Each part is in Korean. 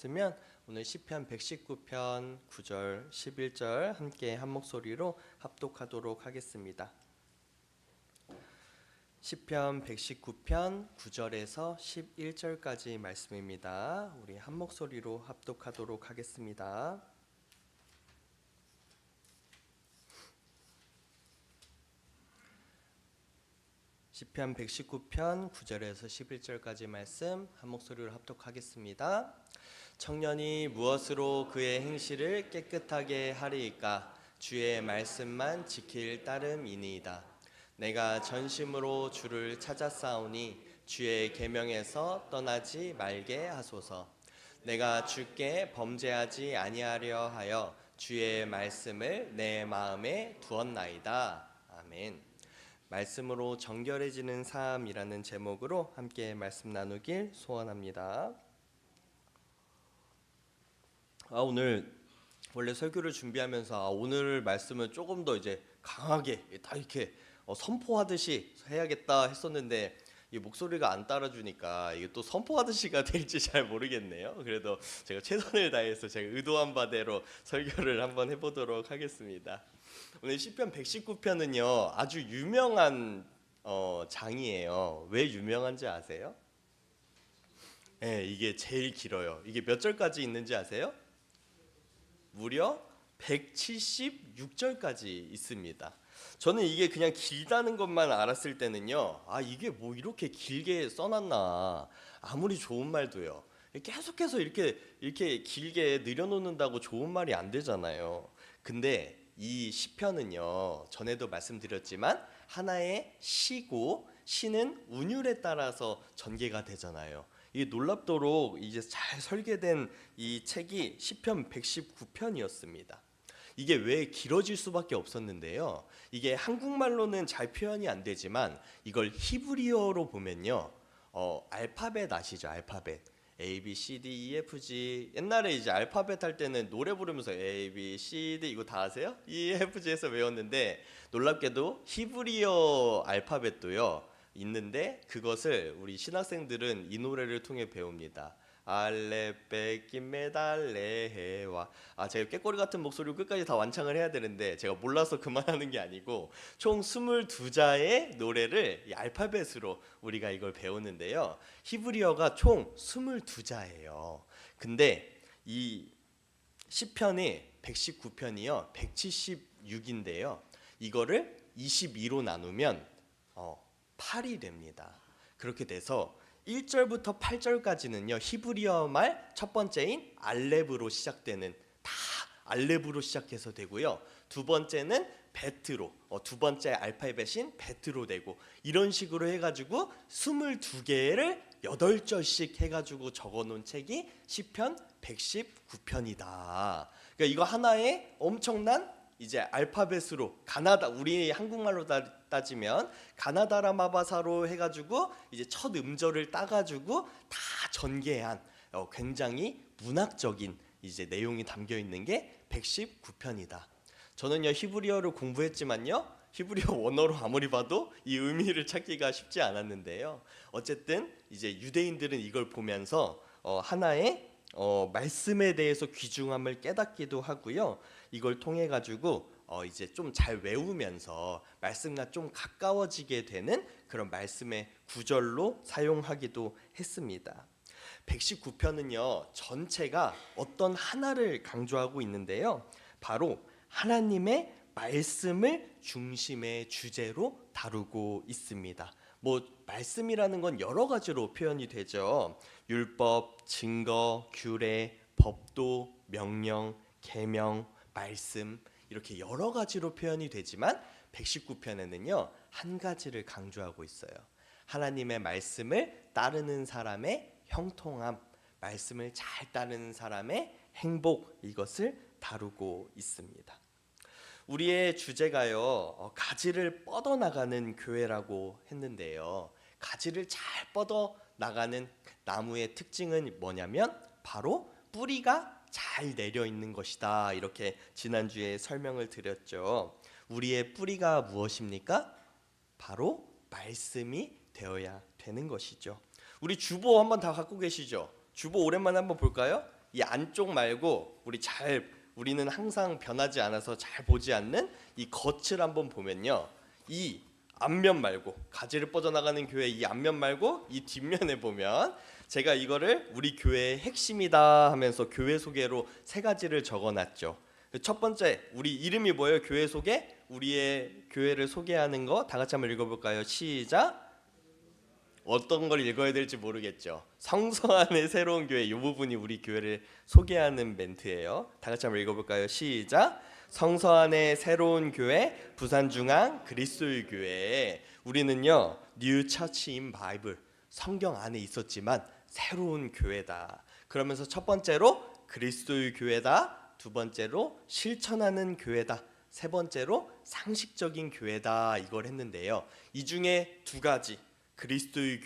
있으면 오늘 시편 119편 9절 11절 함께 한 목소리로 합독하도록 하겠습니다. 시편 119편 9절에서 11절까지 말씀입니다. 우리 한 목소리로 합독하도록 하겠습니다. 시편 119편 9절에서 11절까지 말씀 한 목소리로 합독하겠습니다. 청년이 무엇으로 그의 행실을 깨끗하게 하리이까? 주의 말씀만 지킬 따름이니이다. 내가 전심으로 주를 찾았사오니 주의 계명에서 떠나지 말게 하소서. 내가 주께 범죄하지 아니하려 하여 주의 말씀을 내 마음에 두었나이다. 아멘. 말씀으로 정결해지는 삶이라는 제목으로 함께 말씀 나누길 소원합니다. 오늘 원래 설교를 준비하면서 오늘 말씀은 조금 더 이제 강하게 다 이렇게 선포하듯이 해야겠다 했었는데 이 목소리가 안 따라주니까 이게 또 선포하듯이가 될지 잘 모르겠네요. 그래도 제가 최선을 다해서 제가 의도한 바대로 설교를 한번 해보도록 하겠습니다. 오늘 시편 119편은요 아주 유명한 장이에요. 왜 유명한지 아세요? 네, 이게 제일 길어요. 이게 몇 절까지 있는지 아세요? 무려 176절까지 있습니다. 저는 이게 그냥 길다는 것만 알았을 때는요, 이게 뭐 이렇게 길게 써놨나, 아무리 좋은 말도요 계속해서 이렇게 길게 늘여놓는다고 좋은 말이 안 되잖아요. 근데 이 시편은요, 전에도 말씀드렸지만 하나의 시고 시는 운율에 따라서 전개가 되잖아요. 이게 놀랍도록 이제 잘 설계된 이 책이 시편 119편이었습니다. 이게 왜 길어질 수밖에 없었는데요. 이게 한국말로는 잘 표현이 안 되지만 이걸 히브리어로 보면요, 알파벳 아시죠? 알파벳. A, B, C, D, E, F, G. 옛날에 이제 알파벳 할 때는 노래 부르면서 A, B, C, D 이거 다 아세요? E, F, G에서 외웠는데 놀랍게도 히브리어 알파벳도요 있는데 그것을 우리 신학생들은 이 노래를 통해 배웁니다. 알레베 김메달레해와 제가 꾀꼬리 같은 목소리로 끝까지 다 완창을 해야 되는데 제가 몰라서 그만하는 게 아니고 총 22자의 노래를 이 알파벳으로 우리가 이걸 배우는데요. 히브리어가 총 22자예요. 근데 이 시편이 119편이요 176인데요. 이거를 22로 나누면 8이 됩니다. 그렇게 돼서 1절부터 8절까지는요 히브리어 말 첫 번째인 알렙으로 시작되는 다 알렙으로 시작해서 되고요. 두 번째는 베트로 두 번째 알파벳인 베트로 되고 이런 식으로 해가지고 22개를 8절씩 해가지고 적어놓은 책이 시편 119편이다. 그러니까 이거 하나에 엄청난 이제 알파벳으로 가나다 우리 한국말로 따지면 가나다라마바사로 해가지고 이제 첫 음절을 따가지고 다 전개한 굉장히 문학적인 이제 내용이 담겨 있는 게 119편이다. 저는요 히브리어를 공부했지만요 히브리어 원어로 아무리 봐도 이 의미를 찾기가 쉽지 않았는데요. 어쨌든 이제 유대인들은 이걸 보면서 하나의 말씀에 대해서 귀중함을 깨닫기도 하고요. 이걸 통해 가지고 이제 좀 잘 외우면서 말씀과 좀 가까워지게 되는 그런 말씀의 구절로 사용하기도 했습니다. 119편은요 전체가 어떤 하나를 강조하고 있는데요. 바로 하나님의 말씀을 중심의 주제로 다루고 있습니다. 말씀이라는 건 여러 가지로 표현이 되죠. 율법, 증거, 규례, 법도, 명령, 계명, 말씀 이렇게 여러 가지로 표현이 되지만 119편에는요 한 가지를 강조하고 있어요. 하나님의 말씀을 따르는 사람의 형통함, 말씀을 잘 따르는 사람의 행복, 이것을 다루고 있습니다. 우리의 주제가요 가지를 뻗어나가는 교회라고 했는데요. 가지를 잘 뻗어나가는 나무의 특징은 뭐냐면 바로 뿌리가 잘 내려있는 것이다. 이렇게 지난주에 설명을 드렸죠. 우리의 뿌리가 무엇입니까? 바로 말씀이 되어야 되는 것이죠. 우리 주보 한번 다 갖고 계시죠? 주보 오랜만에 한번 볼까요? 이 안쪽 말고 우리는 항상 변하지 않아서 잘 보지 않는 이 겉을 한번 보면요, 이 앞면 말고, 가지를 뻗어나가는 교회 이 앞면 말고 이 뒷면에 보면, 제가 이거를 우리 교회의 핵심이다 하면서 교회 소개로 세 가지를 적어놨죠. 첫 번째, 우리 이름이 뭐예요? 교회 소개? 우리의 교회를 소개하는 거 다 같이 한번 읽어볼까요? 시작. 어떤 걸 읽어야 될지 모르겠죠. 성서 안의 새로운 교회, 이 부분이 우리 교회를 소개하는 멘트예요. 다 같이 한번 읽어볼까요? 시작. 성서 안의 새로운 교회, 부산중앙 그리스도의 교회. 우리는요, New Church in Bible, 성경 안에 있었지만 새로운 교회다. 그러면서 첫 번째로 그리스도의 교회다, 두 번째로 실천하는 교회다, 세 번째로 상식적인 교회다, 이걸 했는데요. 이 중에 두 가지, 그리스도의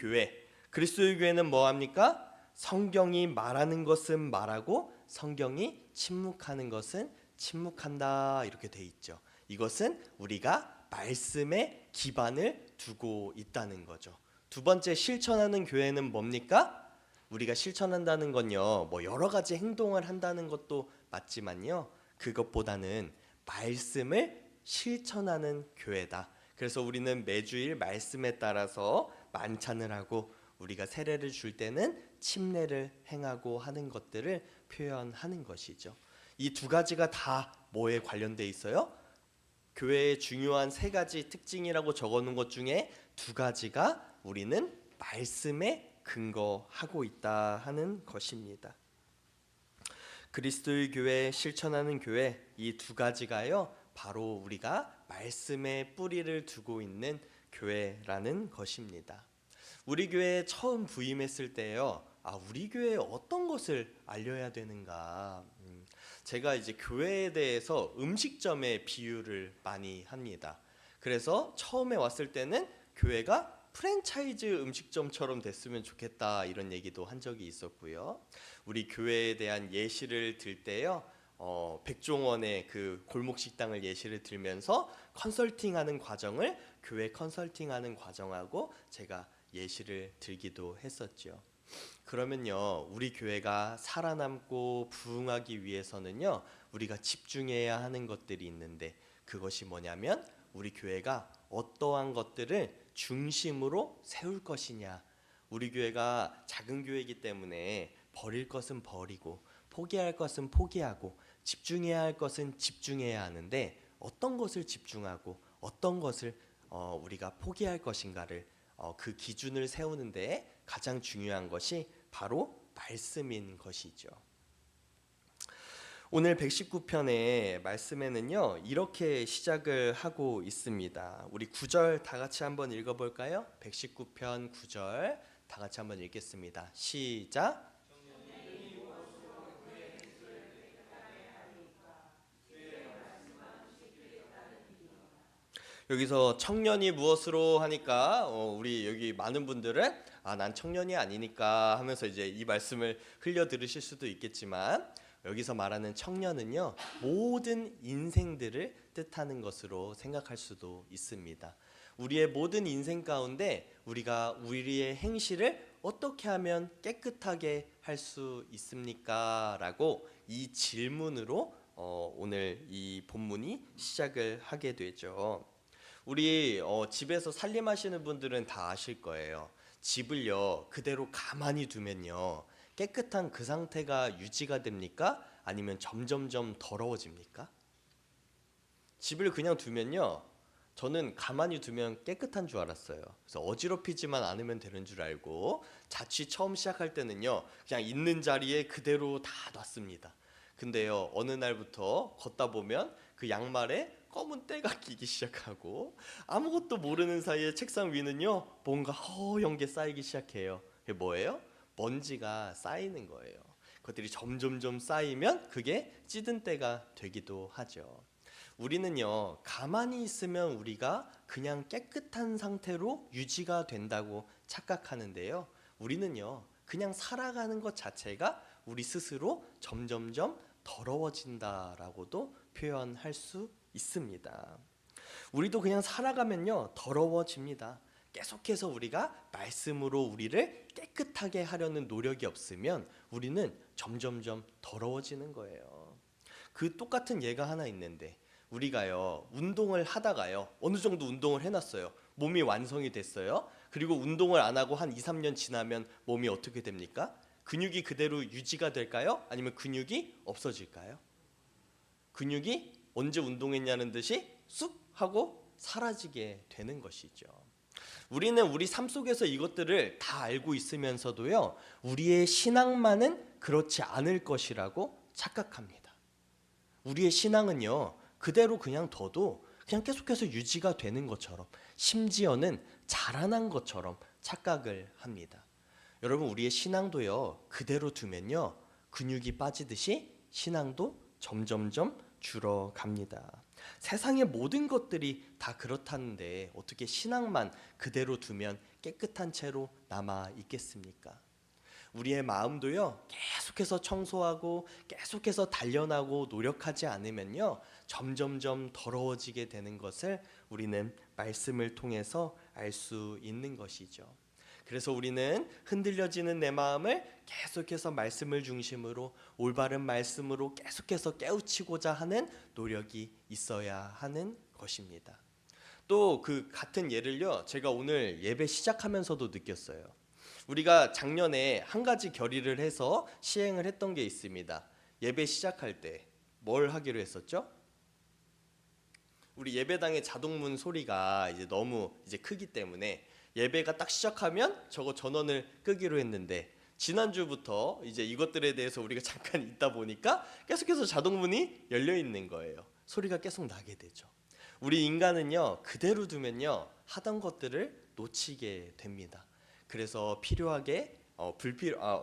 교회는 뭐 합니까? 성경이 말하는 것은 말하고 성경이 침묵하는 것은 침묵한다, 이렇게 돼 있죠. 이것은 우리가 말씀에 기반을 두고 있다는 거죠. 두 번째, 실천하는 교회는 뭡니까? 우리가 실천한다는 건요, 뭐 여러 가지 행동을 한다는 것도 맞지만요, 그것보다는 말씀을 실천하는 교회다. 그래서 우리는 매주일 말씀에 따라서 만찬을 하고, 우리가 세례를 줄 때는 침례를 행하고 하는 것들을 표현하는 것이죠. 이 두 가지가 다 뭐에 관련돼 있어요? 교회의 중요한 세 가지 특징이라고 적어놓은 것 중에 두 가지가 우리는 말씀에 근거하고 있다 하는 것입니다. 그리스도의 교회, 실천하는 교회, 이 두 가지가요, 바로 우리가 말씀에 뿌리를 두고 있는 교회라는 것입니다. 우리 교회에 처음 부임했을 때요, 우리 교회에 어떤 것을 알려야 되는가? 제가 이제 교회에 대해서 음식점의 비유를 많이 합니다. 그래서 처음에 왔을 때는 교회가 프랜차이즈 음식점처럼 됐으면 좋겠다, 이런 얘기도 한 적이 있었고요. 우리 교회에 대한 예시를 들 때요, 백종원의 그 골목 식당을 예시를 들면서 컨설팅하는 과정을 교회 컨설팅하는 과정하고 제가 예시를 들기도 했었죠. 그러면요, 우리 교회가 살아남고 부흥하기 위해서는요, 우리가 집중해야 하는 것들이 있는데, 그것이 뭐냐면 우리 교회가 어떠한 것들을 중심으로 세울 것이냐. 우리 교회가 작은 교회이기 때문에 버릴 것은 버리고 포기할 것은 포기하고 집중해야 할 것은 집중해야 하는데, 어떤 것을 집중하고 어떤 것을 우리가 포기할 것인가를 그 기준을 세우는데 가장 중요한 것이 바로 말씀인 것이죠. 오늘 119편의 말씀에는요, 이렇게 시작을 하고 있습니다. 우리 9절 다 같이 한번 읽어볼까요? 119편 9절 다 같이 한번 읽겠습니다. 시작. 여기서 청년이 무엇으로 하니까 우리 여기 많은 분들은 난 청년이 아니니까 하면서 이제 이 말씀을 흘려 들으실 수도 있겠지만, 여기서 말하는 청년은요, 모든 인생들을 뜻하는 것으로 생각할 수도 있습니다. 우리의 모든 인생 가운데 우리가 우리의 행실을 어떻게 하면 깨끗하게 할 수 있습니까? 라고 이 질문으로 오늘 이 본문이 시작을 하게 되죠. 우리 집에서 살림하시는 분들은 다 아실 거예요. 집을요, 그대로 가만히 두면요, 깨끗한 그 상태가 유지가 됩니까? 아니면 점점점 더러워집니까? 집을 그냥 두면요, 저는 가만히 두면 깨끗한 줄 알았어요. 그래서 어지럽히지만 않으면 되는 줄 알고 자취 처음 시작할 때는요, 그냥 있는 자리에 그대로 다 놨습니다. 근데요, 어느 날부터 걷다 보면 그 양말에 검은 때가 끼기 시작하고, 아무것도 모르는 사이에 책상 위는요, 뭔가 허연 게 쌓이기 시작해요. 그게 뭐예요? 먼지가 쌓이는 거예요. 그것들이 점점점 쌓이면 그게 찌든 때가 되기도 하죠. 우리는요, 가만히 있으면 우리가 그냥 깨끗한 상태로 유지가 된다고 착각하는데요, 우리는요, 그냥 살아가는 것 자체가 우리 스스로 점점점 더러워진다라고도 표현할 수 있습니다. 우리도 그냥 살아가면요, 더러워집니다. 계속해서 우리가 말씀으로 우리를 깨끗하게 하려는 노력이 없으면 우리는 점점점 더러워지는 거예요. 그 똑같은 예가 하나 있는데, 우리가요 운동을 하다가요 어느 정도 운동을 해놨어요. 몸이 완성이 됐어요. 그리고 운동을 안 하고 한 2, 3년 지나면 몸이 어떻게 됩니까? 근육이 그대로 유지가 될까요? 아니면 근육이 없어질까요? 근육이 언제 운동했냐는 듯이 쑥 하고 사라지게 되는 것이죠. 우리는 우리 삶 속에서 이것들을 다 알고 있으면서도요 우리의 신앙만은 그렇지 않을 것이라고 착각합니다. 우리의 신앙은요 그대로 그냥 둬도 그냥 계속해서 유지가 되는 것처럼, 심지어는 자라난 것처럼 착각을 합니다. 여러분, 우리의 신앙도요 그대로 두면요 근육이 빠지듯이 신앙도 점점점 줄어갑니다. 세상의 모든 것들이 다 그렇다는데 어떻게 신앙만 그대로 두면 깨끗한 채로 남아 있겠습니까? 우리의 마음도요 계속해서 청소하고 계속해서 단련하고 노력하지 않으면요 점점점 더러워지게 되는 것을 우리는 말씀을 통해서 알 수 있는 것이죠. 그래서 우리는 흔들려지는 내 마음을 계속해서 말씀을 중심으로, 올바른 말씀으로 계속해서 깨우치고자 하는 노력이 있어야 하는 것입니다. 또 그 같은 예를요 제가 오늘 예배 시작하면서도 느꼈어요. 우리가 작년에 한 가지 결의를 해서 시행을 했던 게 있습니다. 예배 시작할 때 뭘 하기로 했었죠? 우리 예배당의 자동문 소리가 이제 너무 크기 때문에 예배가 딱 시작하면 저거 전원을 끄기로 했는데, 지난주부터 이제 이것들에 대해서 우리가 잠깐 있다 보니까 계속해서 자동문이 열려 있는 거예요. 소리가 계속 나게 되죠. 우리 인간은요 그대로 두면요 하던 것들을 놓치게 됩니다. 그래서 필요하게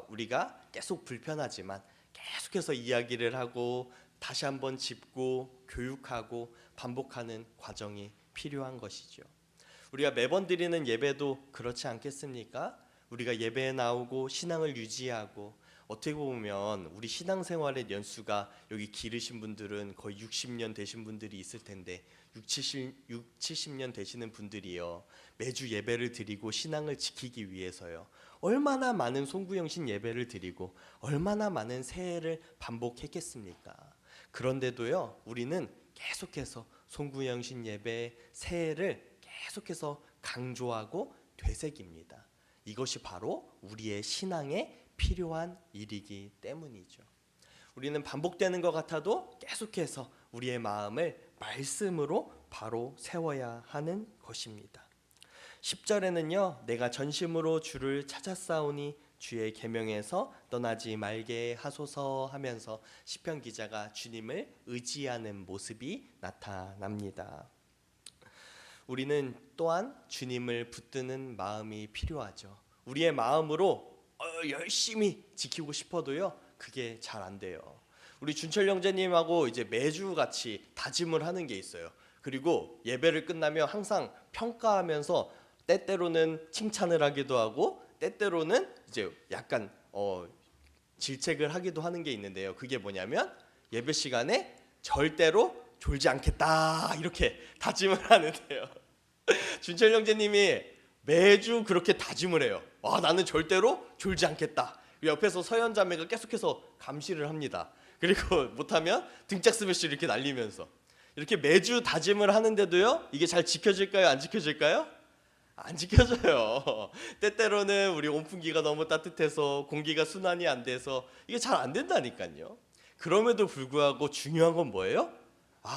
우리가 계속 불편하지만 계속해서 이야기를 하고 다시 한번 짚고 교육하고 반복하는 과정이 필요한 것이죠. 우리가 매번 드리는 예배도 그렇지 않겠습니까? 우리가 예배에 나오고 신앙을 유지하고, 어떻게 보면 우리 신앙생활의 연수가 여기 기르신 분들은 거의 60년 되신 분들이 있을 텐데 70년 되시는 분들이요 매주 예배를 드리고 신앙을 지키기 위해서요 얼마나 많은 송구영신 예배를 드리고 얼마나 많은 새해를 반복했겠습니까? 그런데도요 우리는 계속해서 송구영신 예배, 새해를 계속해서 강조하고 되새깁니다. 이것이 바로 우리의 신앙에 필요한 일이기 때문이죠. 우리는 반복되는 것 같아도 계속해서 우리의 마음을 말씀으로 바로 세워야 하는 것입니다. 10절에는요 내가 전심으로 주를 찾았사오니 주의 계명에서 떠나지 말게 하소서 하면서 시편 기자가 주님을 의지하는 모습이 나타납니다. 우리는 또한 주님을 붙드는 마음이 필요하죠. 우리의 마음으로 열심히 지키고 싶어도요 그게 잘 안 돼요. 우리 준철 형제님하고 이제 매주 같이 다짐을 하는 게 있어요. 그리고 예배를 끝나면 항상 평가하면서 때때로는 칭찬을 하기도 하고 때때로는 이제 약간 질책을 하기도 하는 게 있는데요. 그게 뭐냐면 예배 시간에 절대로 졸지 않겠다 이렇게 다짐을 하는데요. 준철 형제님이 매주 그렇게 다짐을 해요. 나는 절대로 졸지 않겠다. 옆에서 서현 자매가 계속해서 감시를 합니다. 그리고 못하면 등짝 스매시 이렇게 날리면서 이렇게 매주 다짐을 하는데도요 이게 잘 지켜질까요? 안 지켜질까요? 안 지켜져요. 때때로는 우리 온풍기가 너무 따뜻해서 공기가 순환이 안 돼서 이게 잘 안 된다니까요. 그럼에도 불구하고 중요한 건 뭐예요?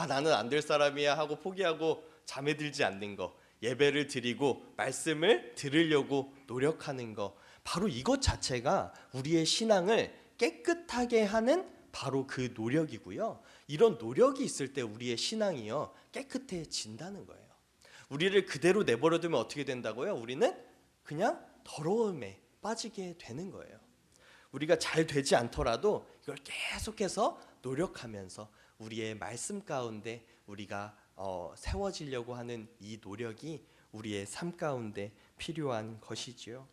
나는 안 될 사람이야 하고 포기하고 잠에 들지 않는 거, 예배를 드리고 말씀을 들으려고 노력하는 거, 바로 이것 자체가 우리의 신앙을 깨끗하게 하는 바로 그 노력이고요. 이런 노력이 있을 때 우리의 신앙이요 깨끗해진다는 거예요. 우리를 그대로 내버려두면 어떻게 된다고요? 우리는 그냥 더러움에 빠지게 되는 거예요. 우리가 잘 되지 않더라도 이걸 계속해서 노력하면서 우리의 말씀 가운데 우리가 세워지려고 하는 이 노력이 우리의 삶 가운데 필요한 것이지요.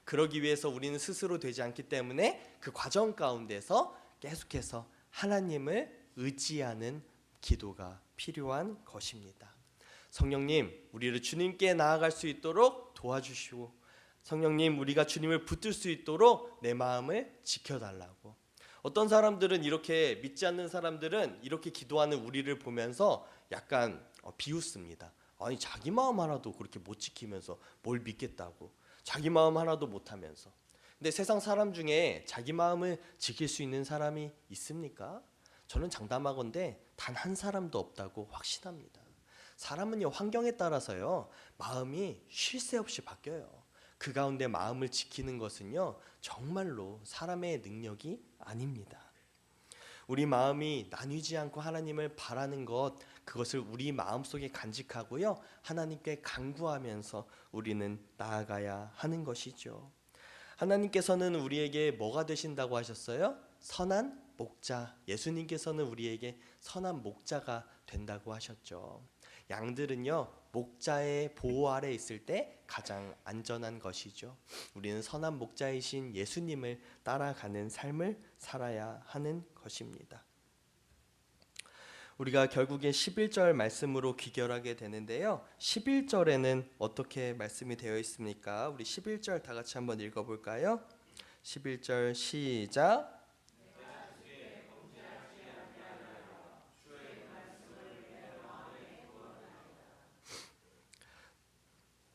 그러기 위해서 우리는 스스로 되지 않기 때문에 그 과정 가운데서 계속해서 하나님을 의지하는 기도가 필요한 것입니다. 성령님, 우리를 주님께 나아갈 수 있도록 도와주시고, 성령님, 우리가 주님을 붙들 수 있도록 내 마음을 지켜달라고, 어떤 사람들은 이렇게 믿지 않는 사람들은 이렇게 기도하는 우리를 보면서 약간 비웃습니다. 아니 자기 마음 하나도 그렇게 못 지키면서 뭘 믿겠다고. 자기 마음 하나도 못하면서. 근데 세상 사람 중에 자기 마음을 지킬 수 있는 사람이 있습니까? 저는 장담하건대 단 한 사람도 없다고 확신합니다. 사람은요 환경에 따라서요 마음이 쉴 새 없이 바뀌어요. 그 가운데 마음을 지키는 것은요 정말로 사람의 능력이 아닙니다. 우리 마음이 나뉘지 않고 하나님을 바라는 것, 그것을 우리 마음속에 간직하고요 하나님께 간구하면서 우리는 나아가야 하는 것이죠. 하나님께서는 우리에게 뭐가 되신다고 하셨어요? 선한 목자. 예수님께서는 우리에게 선한 목자가 된다고 하셨죠. 양들은요 목자의 보호 아래 있을 때 가장 안전한 것이죠. 우리는 선한 목자이신 예수님을 따라가는 삶을 살아야 하는 것입니다. 우리가 결국에 11절 말씀으로 귀결하게 되는데요. 11절에는 어떻게 말씀이 되어 있습니까? 우리 11절 다 같이 한번 읽어볼까요? 11절 시작.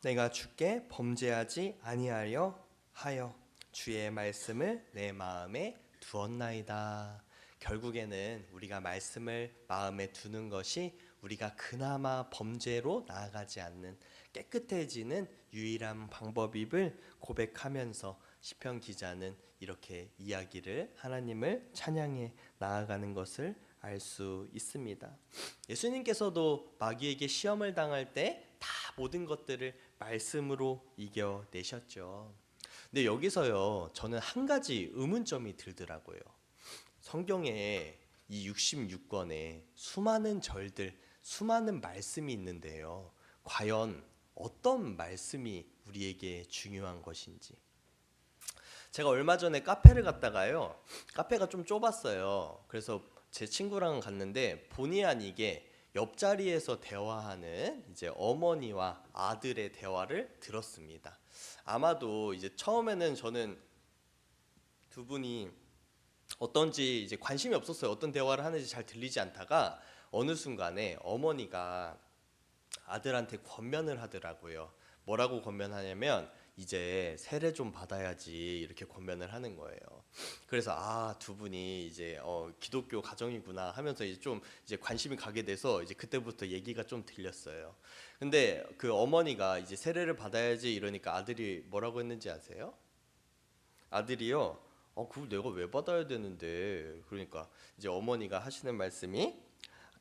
내가 주께 범죄하지 아니하려 하여 주의 말씀을 내 마음에 두었나이다. 결국에는 우리가 말씀을 마음에 두는 것이 우리가 그나마 범죄로 나아가지 않는 깨끗해지는 유일한 방법임을 고백하면서 시편 기자는 이렇게 이야기를 하나님을 찬양해 나아가는 것을 알 수 있습니다. 예수님께서도 마귀에게 시험을 당할 때 다 모든 것들을 말씀으로 이겨내셨죠. 근데 여기서요 저는 한 가지 의문점이 들더라고요. 성경에 이 66권에 수많은 절들, 수많은 말씀이 있는데요. 과연 어떤 말씀이 우리에게 중요한 것인지. 제가 얼마 전에 카페를 갔다가요. 카페가 좀 좁았어요. 그래서 제 친구랑 갔는데 본의 아니게 옆자리에서 대화하는 이제 어머니와 아들의 대화를 들었습니다. 아마도 이제 처음에는 저는 두 분이 어떤지 이제 관심이 없었어요. 어떤 대화를 하는지 잘 들리지 않다가 어느 순간에 어머니가 아들한테 권면을 하더라고요. 뭐라고 권면하냐면 이제 세례 좀 받아야지 이렇게 권면을 하는 거예요. 그래서 두 분이 이제 기독교 가정이구나 하면서 이제 좀 이제 관심이 가게 돼서 이제 그때부터 얘기가 좀 들렸어요. 근데 그 어머니가 이제 세례를 받아야지 이러니까 아들이 뭐라고 했는지 아세요? 아들이요. 그걸 내가 왜 받아야 되는데? 그러니까 이제 어머니가 하시는 말씀이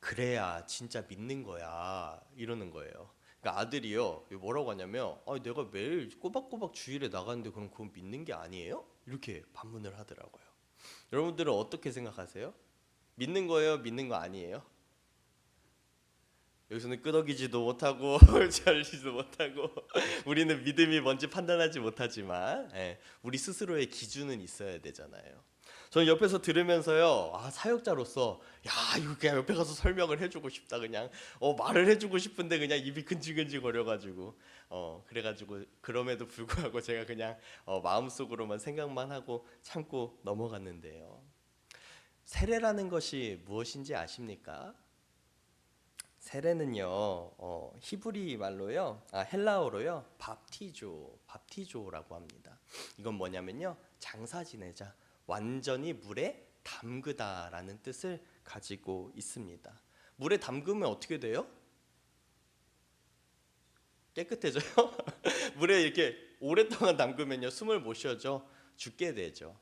그래야 진짜 믿는 거야 이러는 거예요. 그러니까 아들이요 뭐라고 하냐면 내가 매일 꼬박꼬박 주일에 나가는데 그럼 그건 믿는 게 아니에요? 이렇게 반문을 하더라고요. 여러분들은 어떻게 생각하세요? 믿는 거예요? 믿는 거 아니에요? 여기서는 끄덕이지도 못하고 잘리지도 못하고 우리는 믿음이 뭔지 판단하지 못하지만 우리 스스로의 기준은 있어야 되잖아요. 저는 옆에서 들으면서요 사역자로서 이거 그냥 옆에 가서 설명을 해주고 싶다. 그냥 말을 해주고 싶은데 그냥 입이 근질근질 거려가지고 그래가지고 그럼에도 불구하고 제가 그냥 마음속으로만 생각만 하고 참고 넘어갔는데요. 세례라는 것이 무엇인지 아십니까? 세례는요 히브리 말로요 헬라어로요 밥티조라고 합니다. 이건 뭐냐면요 장사 지내자, 완전히 물에 담그다라는 뜻을 가지고 있습니다. 물에 담그면 어떻게 돼요? 깨끗해져요? 물에 이렇게 오랫동안 담그면요 숨을 못 쉬어죠. 죽게 되죠.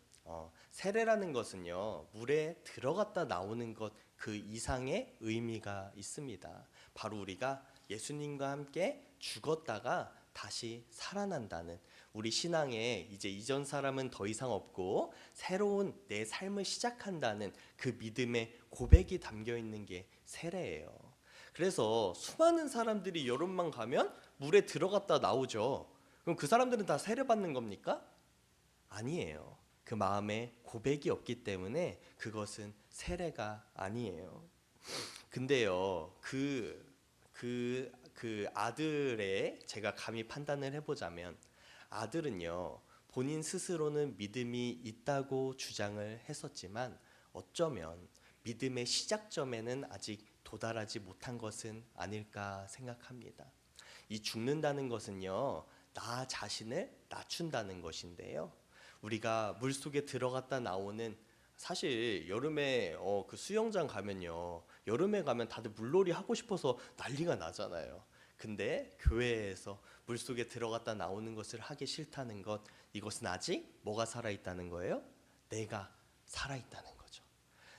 세례라는 것은요 물에 들어갔다 나오는 것 그 이상의 의미가 있습니다. 바로 우리가 예수님과 함께 죽었다가 다시 살아난다는, 우리 신앙에 이제 이전 사람은 더 이상 없고 새로운 내 삶을 시작한다는 그 믿음의 고백이 담겨 있는 게 세례예요. 그래서 수많은 사람들이 여름만 가면 물에 들어갔다 나오죠. 그럼 그 사람들은 다 세례 받는 겁니까? 아니에요. 그 마음에 고백이 없기 때문에 그것은 세례가 아니에요. 근데요, 그 아들의 제가 감히 판단을 해보자면 아들은요 본인 스스로는 믿음이 있다고 주장을 했었지만 어쩌면 믿음의 시작점에는 아직 도달하지 못한 것은 아닐까 생각합니다. 이 죽는다는 것은요, 나 자신을 낮춘다는 것인데요. 우리가 물속에 들어갔다 나오는, 사실 여름에 그 수영장 가면요, 여름에 가면 다들 물놀이 하고 싶어서 난리가 나잖아요. 근데 교회에서 물속에 들어갔다 나오는 것을 하기 싫다는 것, 이것은 아직 뭐가 살아있다는 거예요? 내가 살아있다는 거죠.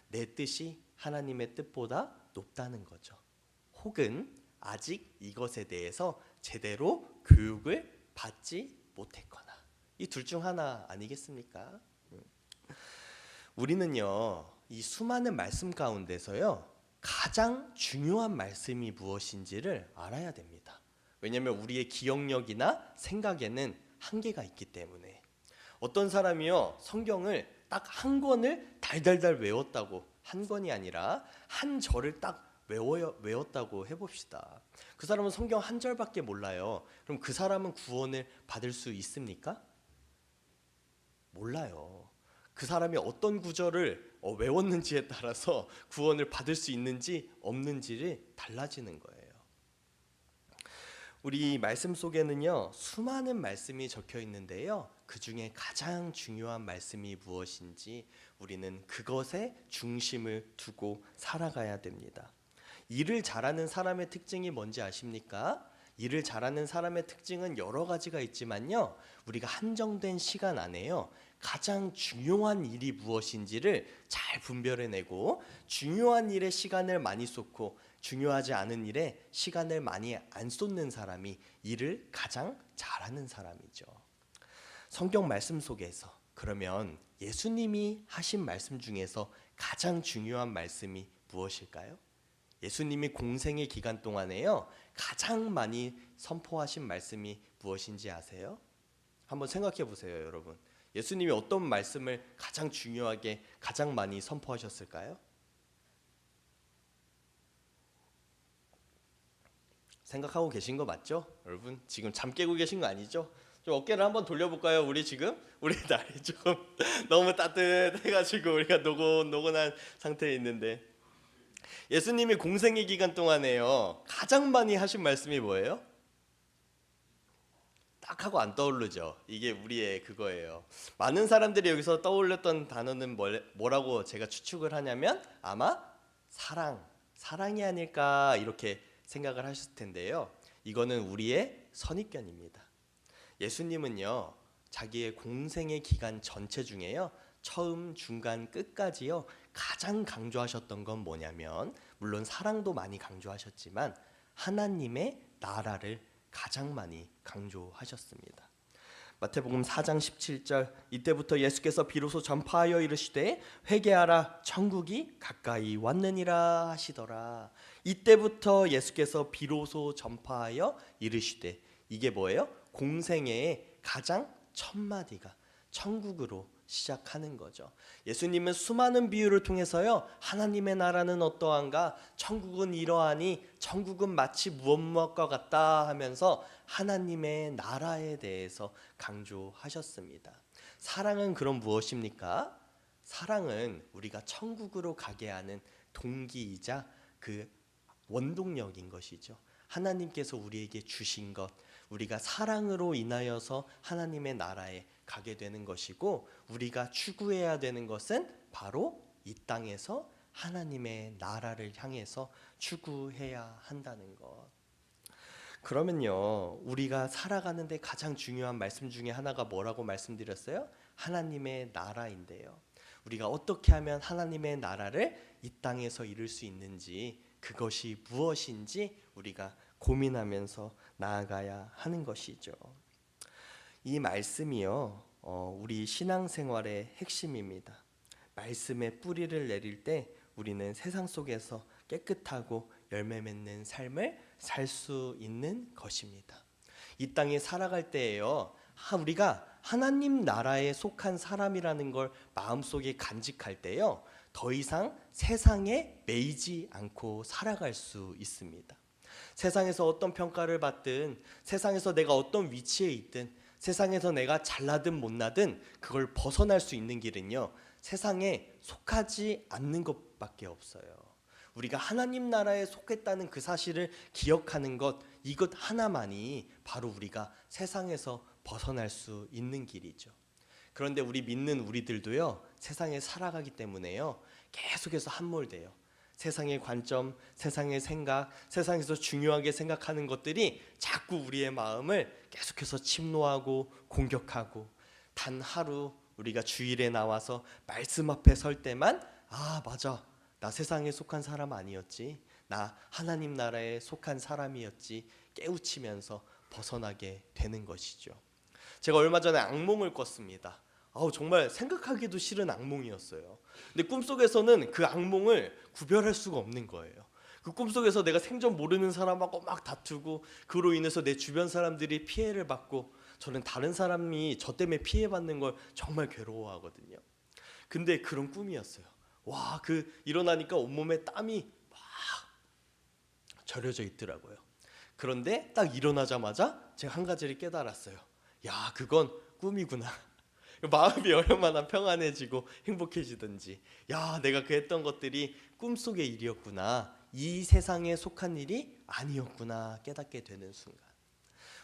내 뜻이 하나님의 뜻보다 높다는 거죠. 혹은 아직 이것에 대해서 제대로 교육을 받지 못했거나, 이 둘 중 하나 아니겠습니까? 우리는요, 이 수많은 말씀 가운데서요, 가장 중요한 말씀이 무엇인지를 알아야 됩니다. 왜냐하면 우리의 기억력이나 생각에는 한계가 있기 때문에. 어떤 사람이요, 성경을 딱 한 권을 달달달 외웠다고, 한 권이 아니라 한 절을 딱 외웠다고 해봅시다. 그 사람은 성경 한 절밖에 몰라요. 그럼 그 사람은 구원을 받을 수 있습니까? 몰라요. 그 사람이 어떤 구절을 외웠는지에 따라서 구원을 받을 수 있는지 없는지를 달라지는 거예요. 우리 말씀 속에는요, 수많은 말씀이 적혀 있는데요, 그 중에 가장 중요한 말씀이 무엇인지 우리는 그것에 중심을 두고 살아가야 됩니다. 일을 잘하는 사람의 특징이 뭔지 아십니까? 일을 잘하는 사람의 특징은 여러 가지가 있지만요, 우리가 한정된 시간 안에요, 가장 중요한 일이 무엇인지를 잘 분별해내고 중요한 일에 시간을 많이 쏟고 중요하지 않은 일에 시간을 많이 안 쏟는 사람이 일을 가장 잘하는 사람이죠. 성경 말씀 속에서 그러면 예수님이 하신 말씀 중에서 가장 중요한 말씀이 무엇일까요? 예수님이 공생의 기간 동안에요, 가장 많이 선포하신 말씀이 무엇인지 아세요? 한번 생각해 보세요, 여러분. 예수님이 어떤 말씀을 가장 중요하게 가장 많이 선포하셨을까요? 생각하고 계신 거 맞죠? 여러분 지금 잠 깨고 계신 거 아니죠? 좀 어깨를 한번 돌려볼까요? 우리 날이 좀 너무 따뜻해가지고 우리가 노곤노곤한 상태에 있는데, 예수님이 공생의 기간 동안에요, 가장 많이 하신 말씀이 뭐예요? 딱 하고 안 떠오르죠. 이게 우리의 그거예요. 많은 사람들이 여기서 떠올렸던 단어는 뭐라고 제가 추측을 하냐면 아마 사랑이 아닐까 이렇게 생각을 하셨을 텐데요. 이거는 우리의 선입견입니다. 예수님은요, 자기의 공생의 기간 전체 중에요, 처음, 중간, 끝까지요, 가장 강조하셨던 건 뭐냐면, 물론 사랑도 많이 강조하셨지만 하나님의 나라를 가장 많이 강조하셨습니다. 마태복음 4장 17절, 이때부터 예수께서 비로소 전파하여 이르시되 회개하라 천국이 가까이 왔느니라 하시더라. 이때부터 예수께서 비로소 전파하여 이르시되, 이게 뭐예요? 공생애의 가장 첫 마디가 천국으로 시작하는 거죠. 예수님은 수많은 비유를 통해서요, 하나님의 나라는 어떠한가, 천국은 이러하니, 천국은 마치 무엇과 같다 하면서 하나님의 나라에 대해서 강조하셨습니다. 사랑은 그럼 무엇입니까? 사랑은 우리가 천국으로 가게 하는 동기이자 그 원동력인 것이죠. 하나님께서 우리에게 주신 것, 우리가 사랑으로 인하여서 하나님의 나라에 가게 되는 것이고, 우리가 추구해야 되는 것은 바로 이 땅에서 하나님의 나라를 향해서 추구해야 한다는 것. 그러면요, 우리가 살아가는데 가장 중요한 말씀 중에 하나가 뭐라고 말씀드렸어요? 하나님의 나라인데요, 우리가 어떻게 하면 하나님의 나라를 이 땅에서 이룰 수 있는지, 그것이 무엇인지 우리가 고민하면서 나아가야 하는 것이죠. 이 말씀이요, 우리 신앙생활의 핵심입니다. 말씀의 뿌리를 내릴 때 우리는 세상 속에서 깨끗하고 열매 맺는 삶을 살 수 있는 것입니다. 이 땅에 살아갈 때에요, 우리가 하나님 나라에 속한 사람이라는 걸 마음속에 간직할 때요, 더 이상 세상에 매이지 않고 살아갈 수 있습니다. 세상에서 어떤 평가를 받든, 세상에서 내가 어떤 위치에 있든, 세상에서 내가 잘나든 못나든 그걸 벗어날 수 있는 길은요, 세상에 속하지 않는 것밖에 없어요. 우리가 하나님 나라에 속했다는 그 사실을 기억하는 것, 이것 하나만이 바로 우리가 세상에서 벗어날 수 있는 길이죠. 그런데 우리 믿는 우리들도요, 세상에 살아가기 때문에요, 계속해서 함몰돼요. 세상의 관점, 세상의 생각, 세상에서 중요하게 생각하는 것들이 자꾸 우리의 마음을 계속해서 침노하고 공격하고, 단 하루 우리가 주일에 나와서 말씀 앞에 설 때만 맞아, 나 세상에 속한 사람 아니었지, 나 하나님 나라에 속한 사람이었지 깨우치면서 벗어나게 되는 것이죠. 제가 얼마 전에 악몽을 꿨습니다. 정말 생각하기도 싫은 악몽이었어요. 근데 꿈속에서는 그 악몽을 구별할 수가 없는 거예요. 그 꿈속에서 내가 생전 모르는 사람하고 막 다투고, 그로 인해서 내 주변 사람들이 피해를 받고, 저는 다른 사람이 저 때문에 피해받는 걸 정말 괴로워하거든요. 근데 그런 꿈이었어요. 일어나니까 온몸에 땀이 막 절여져 있더라고요. 그런데 딱 일어나자마자 제가 한 가지를 깨달았어요. 그건 꿈이구나. 마음이 얼마나 평안해지고 행복해지든지, 내가 그 했던 것들이 꿈속의 일이었구나, 이 세상에 속한 일이 아니었구나 깨닫게 되는 순간,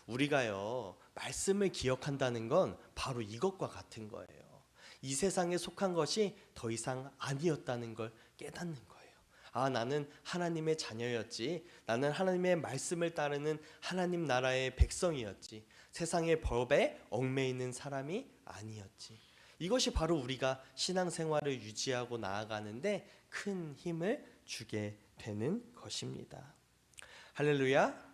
우리가요 말씀을 기억한다는 건 바로 이것과 같은 거예요. 이 세상에 속한 것이 더 이상 아니었다는 걸 깨닫는 거예요. 나는 하나님의 자녀였지, 나는 하나님의 말씀을 따르는 하나님 나라의 백성이었지, 세상의 법에 얽매이는 사람이 아니었지. 이것이 바로 우리가 신앙생활을 유지하고 나아가는데 큰 힘을 주게 되는 것입니다. 할렐루야.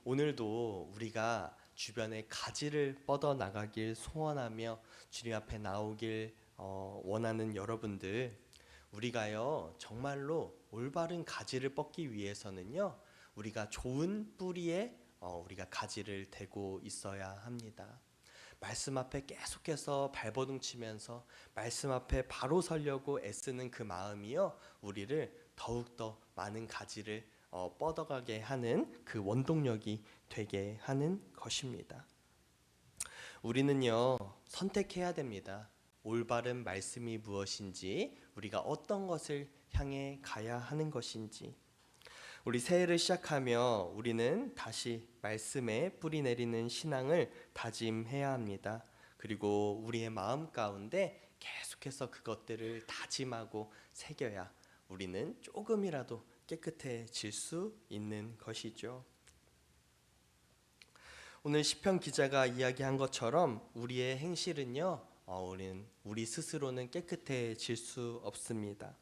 오늘도 우리가 주변에 가지를 뻗어 나가길 소원하며 주님 앞에 나오길 원하는 여러분들, 우리가요 정말로 올바른 가지를 뻗기 위해서는요, 우리가 좋은 뿌리에 우리가 가지를 대고 있어야 합니다. 말씀 앞에 계속해서 발버둥 치면서 말씀 앞에 바로 서려고 애쓰는 그 마음이요, 우리를 더욱더 많은 가지를 뻗어가게 하는 그 원동력이 되게 하는 것입니다. 우리는요 선택해야 됩니다. 올바른 말씀이 무엇인지, 우리가 어떤 것을 향해 가야 하는 것인지. 우리 새해를 시작하며 우리는 다시 말씀에 뿌리 내리는 신앙을 다짐해야 합니다. 그리고 우리의 마음 가운데 계속해서 그것들을 다짐하고 새겨야 우리는 조금이라도 깨끗해질 수 있는 것이죠. 오늘 시편 기자가 이야기한 것처럼 우리의 행실은요, 우리 스스로는 깨끗해질 수 없습니다.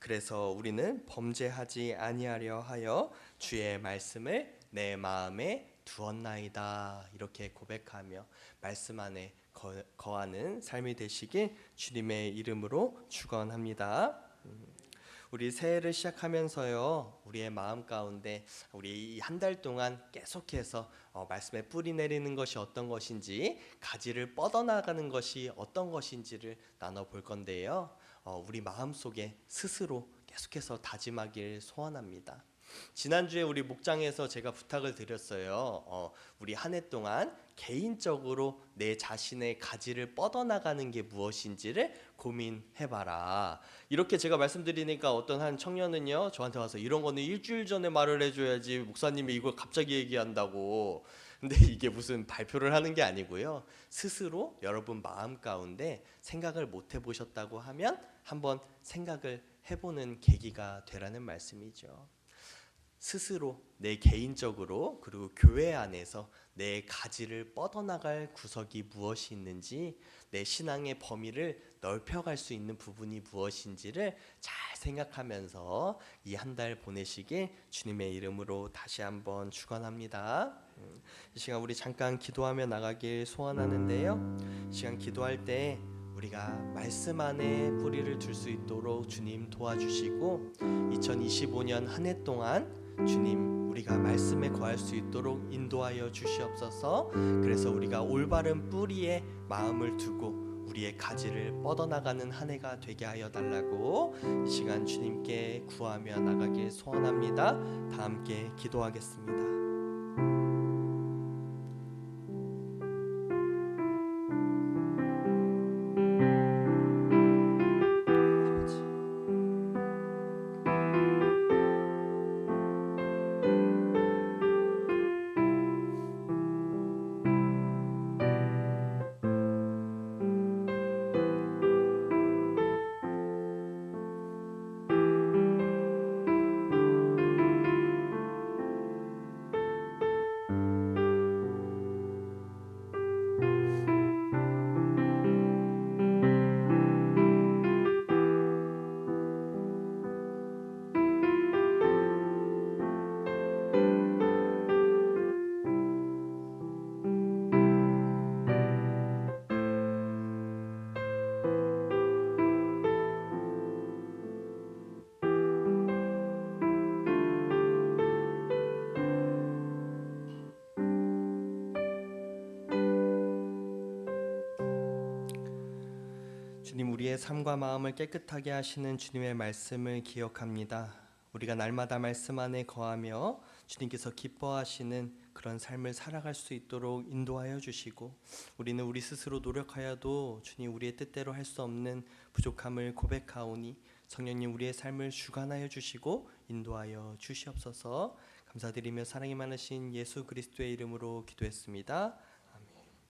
그래서 우리는 범죄하지 아니하려 하여 주의 말씀을 내 마음에 두었나이다, 이렇게 고백하며 말씀 안에 거하는 삶이 되시길 주님의 이름으로 축원합니다. 우리 새해를 시작하면서요, 우리의 마음 가운데 우리 이 한 달 동안 계속해서 말씀에 뿌리 내리는 것이 어떤 것인지, 가지를 뻗어나가는 것이 어떤 것인지를 나눠볼 건데요, 우리 마음속에 스스로 계속해서 다짐하길 소원합니다. 지난주에 우리 목장에서 제가 부탁을 드렸어요. 우리 한 해 동안 개인적으로 내 자신의 가지를 뻗어나가는 게 무엇인지를 고민해봐라. 이렇게 제가 말씀드리니까 어떤 한 청년은요 저한테 와서, 이런 거는 일주일 전에 말을 해줘야지, 목사님이 이걸 갑자기 얘기한다고. 근데 이게 무슨 발표를 하는 게 아니고요, 스스로 여러분 마음 가운데 생각을 못 해보셨다고 하면 한번 생각을 해보는 계기가 되라는 말씀이죠. 스스로 내 개인적으로, 그리고 교회 안에서 내 가지를 뻗어나갈 구석이 무엇이 있는지, 내 신앙의 범위를 넓혀갈 수 있는 부분이 무엇인지를 잘 생각하면서 이 한 달 보내시길 주님의 이름으로 다시 한번 축원합니다. 이 시간 우리 잠깐 기도하며 나가길 소원하는데요, 이 시간 기도할 때 우리가 말씀 안에 뿌리를 둘 수 있도록 주님 도와주시고, 2025년 한 해 동안 주님 우리가 말씀에 거할 수 있도록 인도하여 주시옵소서. 그래서 우리가 올바른 뿌리에 마음을 두고 우리의 가지를 뻗어나가는 한 해가 되게 하여 달라고 이 시간 주님께 구하며 나가길 소원합니다. 다 함께 기도하겠습니다. 다 함께 기도하겠습니다. 주님, 우리의 삶과 마음을 깨끗하게 하시는 주님의 말씀을 기억합니다. 우리가 날마다 말씀 안에 거하며 주님께서 기뻐하시는 그런 삶을 살아갈 수 있도록 인도하여 주시고, 우리는 우리 스스로 노력하여도 주님 우리의 뜻대로 할 수 없는 부족함을 고백하오니 성령님 우리의 삶을 주관하여 주시고 인도하여 주시옵소서. 감사드리며 사랑이 많으신 예수 그리스도의 이름으로 기도했습니다.